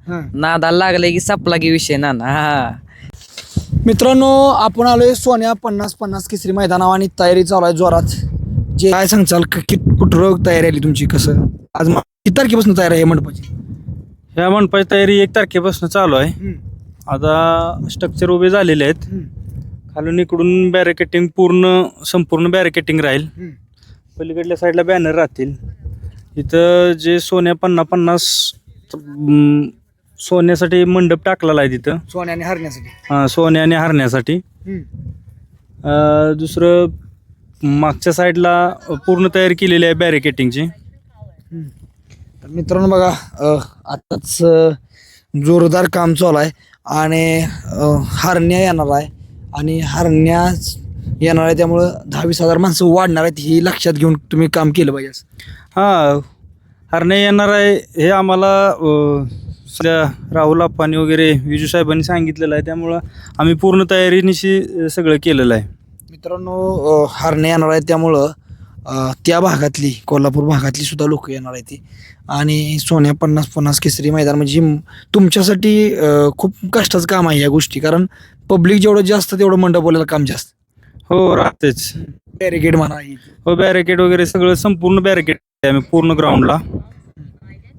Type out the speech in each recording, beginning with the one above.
नादाला लागले की सपला की विषय ना हा. मित्रांनो आपण आलोय सोन्या 50-50 केसरी मैदानावर आणि तयारी चालू आहे जोरात. जे काय सांगचाल कुठं तयारी आली तुमची, कसं आज किती तारखेपासून तयारी आहे मंडपाची? ह्या मंडपाची तयारी 1 तारखेपासून चालू आहे. आता स्ट्रक्चर उभे झालेले आहेत. खालून इकडून बॅरिकेटिंग संपूर्ण बॅरिकेटिंग राहील. पलीकडल्या साईडला बॅनर राहतील. इथं जे सोन्या 50-50 सोन्यासाठी मंडप टाकलेला आहे तिथं, सोन्याने हरण्यासाठी. सोन्याने हरण्यासाठी. दुसरं मागच्या साईडला पूर्ण तयारी केलेली आहे बॅरिकेटिंगची. तर मित्रांनो बघा आताच जोरदार काम चालू आहे आणि हरण्या येणार आहे आणि हरण्या येणार आहे, त्यामुळं 10-20 हजार माणसं वाढणार आहेत ही लक्षात घेऊन तुम्ही काम केलं पाहिजे. हां, हरण्या येणार आहे हे आम्हाला राहुल आप्पांनी वगैरे विजू साहेबांनी सांगितलेलं आहे. त्यामुळं आम्ही पूर्ण तयारीनिशी सगळं केलेलं आहे. मित्रांनो हरण्या येणार आहे त्यामुळं त्या भागातली कोल्हापूर भागातली सुद्धा लोक येणार आहेत ती. आणि सोन्या 50-50 केसरी मैदान म्हणजे तुमच्यासाठी खूप कष्टाचं काम आहे या गोष्टी, कारण पब्लिक जेवढं जास्त तेवढं मंडप बोलायला काम जास्त. हो राहतेच. बॅरिकेड म्हणा. हो बॅरिकेड वगैरे सगळं संपूर्ण बॅरिकेड आहे आम्ही पूर्ण ग्राउंडला.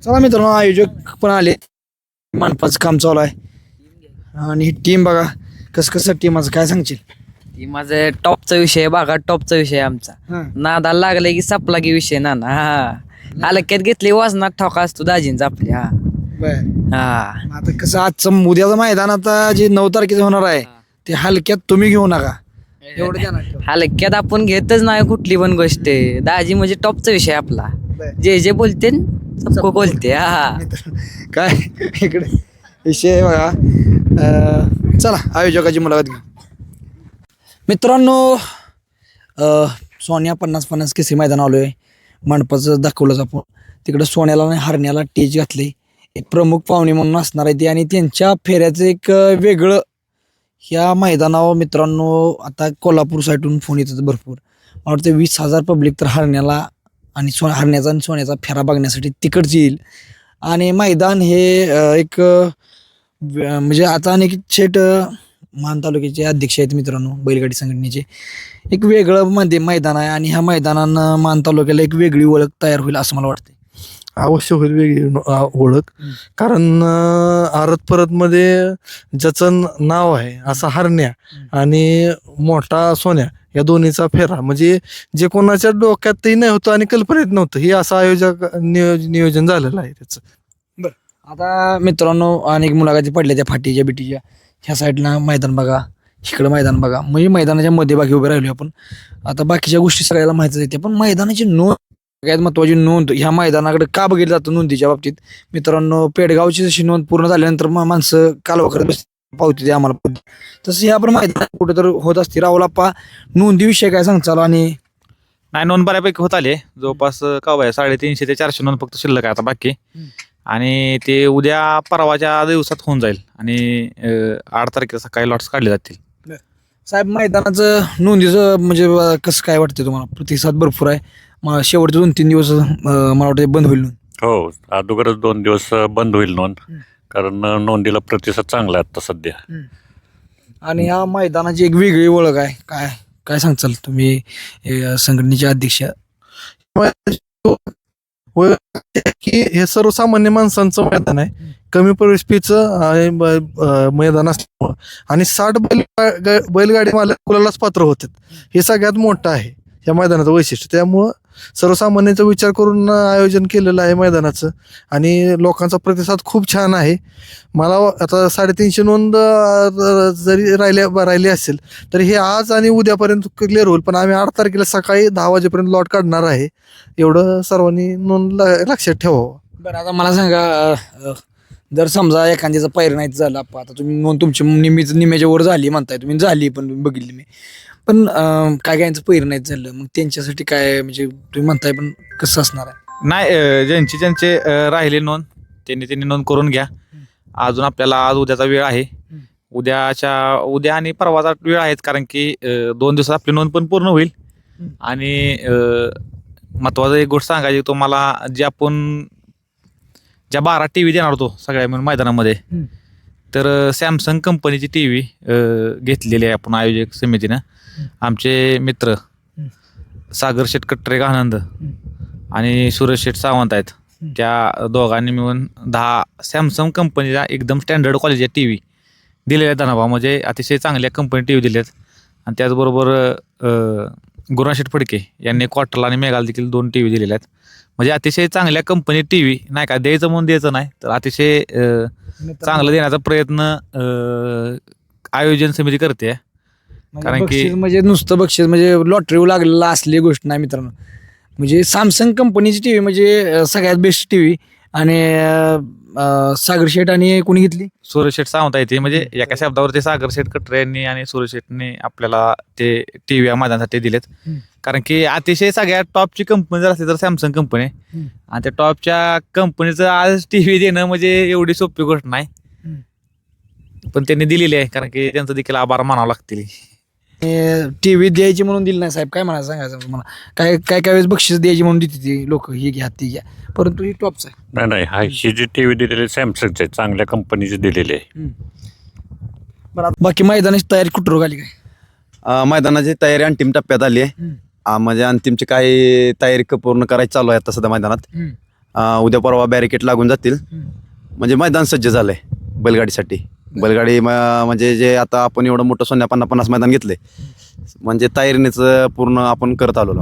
चला मित्रांनो आयोजक पण आले, मंडपाचं काम चालू आहे आणि टीम बघा कसं टीमाचं काय सांगशील? ती माझं टॉपचा विषय बघा, टॉपचा विषय आमचा. नादाला लागले की सपला की विषय ना हा. हलक्यात घेतली वजनात ठोका असतो दाजींचा आपल्या. हा आता कसं आजचं उद्याचं मैदान आता जे 9 तारखेचं होणार आहे ते हलक्यात तुम्ही घेऊ नका एवढं ध्यानात ठेवा. हलक्यात आपण घेतच नाही कुठली पण गोष्ट. दाजी म्हणजे टॉपचा विषय आपला. जे बोलते सबको बोलते. हा काय इकडे विषय बघा. चला आयोजकाची मुलाखत घेऊ. मित्रांनो सोन्या 50-50 केसरी मैदान आलोय. मंडपाचं दाखवलंच आपण. तिकडं सोन्याला आणि हरण्याला टेज घातले. एक प्रमुख पाहुणे म्हणून असणार आहे ते आणि त्यांच्या फेऱ्याचं एक वेगळं ह्या मैदानावर. मित्रांनो आता कोल्हापूर साईडून फोन येतात भरपूर. मला वाटतं 20,000 पब्लिक तर हरण्याला आणि हरण्याचा आणि सोन्याचा फेरा बघण्यासाठी तिकडची येईल. आणि मैदान हे एक म्हणजे आता अनेक शेट मान तालुक्याचे अध्यक्ष आहेत मित्रांनो बैलगाडी संघटनेचे. एक वेगळं मैदान आहे आणि ह्या मैदानानं मान तालुक्याला एक वेगळी ओळख तयार होईल असं मला वाटतं. अवश्य होईल वेगळी ओळख, कारण आरत परत मध्ये ज्याचं नाव आहे असा हरण्या आणि मोठा सोन्या या दोन्हीचा फेरा म्हणजे जे कोणाच्या डोक्यातही नाही होतं आणि कल्पनेत नव्हतं हे असं नियोजन झालेलं आहे त्याचं. बरं आता मित्रांनो अनेक मुलाखती पडल्या त्या फाटीच्या बिटीच्या. ह्या साईडला मैदान बघा, इकडं मैदान बघा, म्हणजे मैदानाच्या मध्यभागी उभे राहिलो आपण. आता बाकीच्या गोष्टी सगळ्याला माहितीच येते, पण मैदानाची नोंद सगळ्यात महत्वाची नोंद ह्या मैदानाकडे का बघितलं जातं नोंदीच्या बाबतीत. मित्रांनो पेडगावची जशी नोंद पूर्ण झाल्यानंतर माणसं कालवा करत पावती द्या आम्हाला, तसं ह्या पण मैदान कुठं तर होत असते. राहुल आप्पा नोंदीविषयी काय सांगचाल? आणि नाही नोंद बऱ्यापैकी होत आली जवळपास काव 350 ते 400 नोंद फक्त शिल्लक आहे आता बाकी. आणि ते उद्या परवाच्या दिवसात होऊन जाईल आणि 8 तारखेला सकाळी लॉट्स काढले जातील. साहेब मैदानाचं नोंदीचं म्हणजे कसं काय वाटतं तुम्हाला? प्रतिसाद भरपूर आहे. शेवटचे 2-3 दिवस मला वाटतं बंद होईल नोंद. हो अगोदरच 2 दिवस बंद होईल नोंद, कारण नोंदीला प्रतिसाद चांगला आहे आता सध्या. आणि ह्या मैदानाची एक वेगळी ओळख आहे. काय काय सांगचाल तुम्ही संघटनेचे अध्यक्ष? की हे सर्वसामान्य माणसांचं मैदान आहे, कमी प्रवेश फीचं मैदान असल्यामुळं आणि 60 बैलगाडी मालक कुलालाच पात्र होतात. हे सगळ्यात मोठं आहे या मैदानाचं वैशिष्ट्य. त्यामुळं सर्वसामान्यांचा विचार करून आयोजन केलेलं आहे मैदानाचं आणि लोकांचा प्रतिसाद खूप छान आहे. मला आता 350 नोंद जरी राहिली असेल तर हे आज आणि उद्यापर्यंत क्लिअर होईल, पण आम्ही 8 तारखेला सकाळी 10 वाजेपर्यंत लॉट काढणार आहे. एवढं सर्वांनी नोंद लक्षात ठेवावं. बरं आता मला सांगा, जर समजा एखाद्याचं पैर नाही झालं, आता तुम्ही नोंद तुमची निम्याच्या वर झाली म्हणताय तुम्ही, झाली पण तुम्ही बघितली मी, पण काय कायांचं पैर नाही झालं, मग त्यांच्यासाठी काय म्हणजे तुम्ही म्हणताय, पण कसं असणार आहे? नाही ज्यांचे राहिले नोंद त्यांनी नोंद करून घ्या. अजून आपल्याला आज उद्याचा वेळ आहे. उद्या आणि परवाचा वेळ आहे, कारण की 2 दिवसात आपली नोंद पण पूर्ण होईल. आणि महत्वाचं एक गोष्ट सांगायची तुम्हाला, जे आपण ज्या 12 TV देणार होतो सगळ्या मिळून मैदानामध्ये, तर सॅमसंग कंपनीची TV घेतलेली आहे आपण आयोजक समितीनं. आमचे मित्र सागर शेठ कट्टरे आनंद आणि सुरेश शेठ सावंत आहेत, त्या दोघांनी मिळून 10 सॅमसंग कंपनीच्या एकदम स्टँडर्ड क्वालिटीच्या TV दिलेल्या आहेत धनाभाव, म्हणजे अतिशय चांगल्या कंपनी TV दिल्यात. आणि त्याचबरोबर गुरुनाथ फडके यांनी क्वार्टरला आणि मेघाला देखील 2 TV दिलेल्या आहेत. म्हणजे अतिशय चांगल्या कंपनी TV नाही का, द्यायचं म्हणून द्यायचं नाही, तर अतिशय चांगलं देण्याचा प्रयत्न आयोजन समिती करते. कारण की बक्षीस म्हणजे नुसतं बक्षीस म्हणजे लॉटरी लागलेलं असली गोष्ट नाही मित्रांनो. म्हणजे सॅमसंग कंपनीची TV म्हणजे सगळ्यात बेस्ट TV. आणि सागर शेठ आणि कोणी घेतली? सुरेश शेठ सावंत आहे ते, म्हणजे एका शब्दावरती सागर शेठ कटरे यांनी आणि सुरेश शेठनी आपल्याला ते TV या मैदानासाठी दिलेत. कारण की अतिशय सगळ्यात टॉपची कंपनी जर असली तर सॅमसंग कंपनी, आणि त्या टॉपच्या कंपनीचं आज TV देणं म्हणजे एवढी सोपी गोष्ट नाही, पण त्यांनी दिलेली आहे. कारण की त्यांचं देखील आभार मानावं लागतील. TV द्यायची म्हणून दिली नाही साहेब, काय म्हणायचं सांगायचं तुम्हाला? काय काय काय वेळेस बक्षीस द्यायची म्हणून देते ती लोक, ही घ्या ती घ्या, परंतु ही टॉपचं आहे. नाही ही जी TV दिलेली सॅमसंगची आहे, चांगल्या कंपनीची दिलेली आहे. बरं, आता बाकी मैदानाची तयारी कुठं आली काय? मैदानाची तयारी अंतिम टप्प्यात आली आहे. म्हणजे अंतिमची काही तयारी पूर्ण करायची चालू आहे आता सध्या मैदानात. उद्या परवा बॅरिकेड लागून जातील, म्हणजे मैदान सज्ज झालंय बैलगाडीसाठी. बैलगाडी म्हणजे जे आता आपण एवढं मोठं 50 मैदान घेतले, म्हणजे तयारीनेच पूर्ण आपण करत आलो.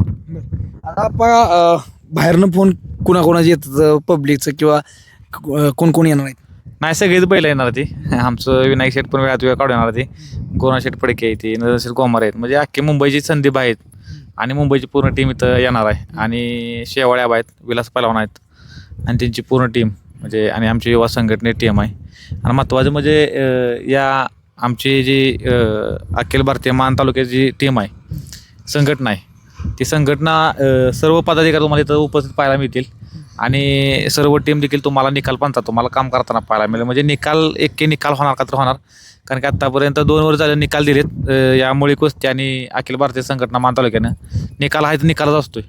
आता आपण बाहेरनं फोन कुणाकोणाचे येतात पब्लिकचं, किंवा कोण कोण येणार आहेत? नाही, सगळीच बैल येणार ती. आमचं विनायक शेठ पण वेळात वेळ काढून येणार ती, गुरुनाथ शेठ फडके आहे ती, नरेंद्र शेठ गोमारे आहेत, म्हणजे अख्खी मुंबईची संदीप आहेत आणि मुंबईची पूर्ण टीम इथं येणार आहे. आणि शेवाळ्या आहेत, विलास पलवान आहेत आणि त्यांची पूर्ण टीम, म्हणजे आणि आमची युवा संघटनेची टीम आहे. आणि महत्त्वाचं म्हणजे या आमची जी अखिल भारतीय मान तालुक्याची जी टीम आहे, संघटना आहे, ती संघटना सर्व पदाधिकारी तुम्हाला इथं उपस्थित पाहायला मिळतील. आणि सर्व टीम देखील तुम्हाला निकाल पंचा तुम्हाला काम करताना पाहायला मिळेल. म्हणजे निकाल होणार का तर होणार, कारण की आत्तापर्यंत 2 वर्ष झाले निकाल दिलेत या मुळी कुस्ती आणि अखिल भारतीय संघटना मान तालुक्यानं. निकाल आहे तर निकालच असतोय,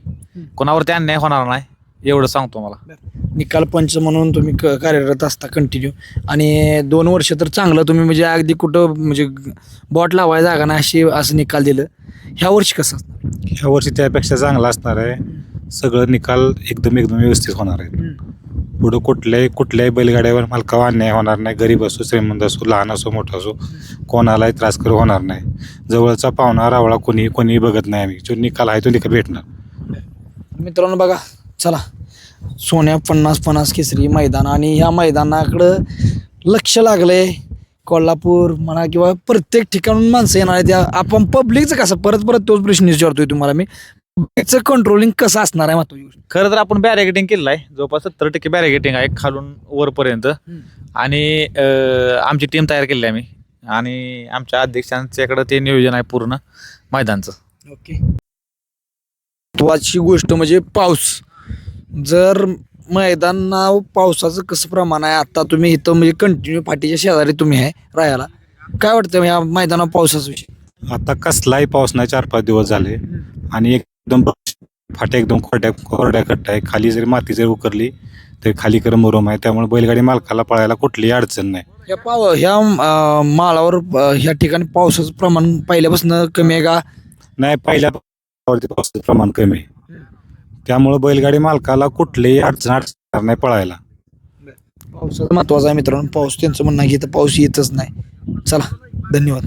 कोणावरती अन्याय होणार नाही एवढं सांगतो मला. निकाल पंच म्हणून तुम्ही कार्यरत असता कंटिन्यू, आणि 2 वर्ष तर चांगलं तुम्ही म्हणजे अगदी कुठं म्हणजे बॉट लावायला जागा नाही असं निकाल दिलं. ह्या वर्षी कसं? ह्या वर्षी त्यापेक्षा चांगला असणार आहे. सगळं निकाल एकदम व्यवस्थित होणार आहे. पुढं कुठल्याही बैलगाड्यावर मालकावर अन्याय होणार नाही. गरीब असो, श्रीमंत असो, लहान असो, मोठा असो, कोणालाही त्रास करू होणार नाही. जवळचा पाहुणा रावळा कोणी बघत नाही. आम्ही जो निकाल आहे तो निकाल भेटणार. मित्रांनो बघा, चला सोन्या 50 केसरी मैदान, आणि ह्या मैदानाकडं लक्ष लागलंय. कोल्हापूर म्हणा किंवा प्रत्येक ठिकाणून माणसं येणार आहेत. आपण पब्लिकचं कसं परत तोच प्रश्न विचारतोय तुम्हाला मी, पब्लिकचं कंट्रोलिंग कसं असणार आहे महत्त्वाची गोष्ट? खरं तर आपण बॅरिकेटिंग केलेलं आहे, जवळपास 70% बॅरिकेटिंग आहे खालून वरपर्यंत. आणि आमची टीम तयार केली आहे आम्ही, आणि आमच्या अध्यक्षांच्याकडे ते नियोजन आहे पूर्ण मैदानचं. ओके. महत्त्वाची गोष्ट म्हणजे पाऊस. जर मैदानावर पावसाचं कसं प्रमाण आहे? आता तुम्ही इथं म्हणजे कंटिन्यू फाटीच्या शेजारी तुम्ही आहे राहायला, काय वाटतं ह्या मैदानावर पावसाचा विषय? आता कसलाही पाऊस नाही, 4-5 दिवस झाले, आणि एकदम फाट्या एकदम कोरड्या कट्टा आहे. खाली जरी माती जरी उकरली तरी खाली मुरुम आहे, त्यामुळे बैलगाडी मालकाला पळायला कुठलीही अडचण नाही. ह्या माळावर ह्या ठिकाणी पावसाचं प्रमाण पहिल्यापासून कमी आहे का? नाही, पहिल्यावरती पावसाचं प्रमाण कमी आहे, त्यामुळे बैलगाडी मालकाला कुठलीही अडचण नाही पळायला. पावसाचं महत्वाचं आहे मित्रांनो. पाऊस त्यांचं म्हणणं आहे की इथं पाऊस येतच नाही. चला, धन्यवाद.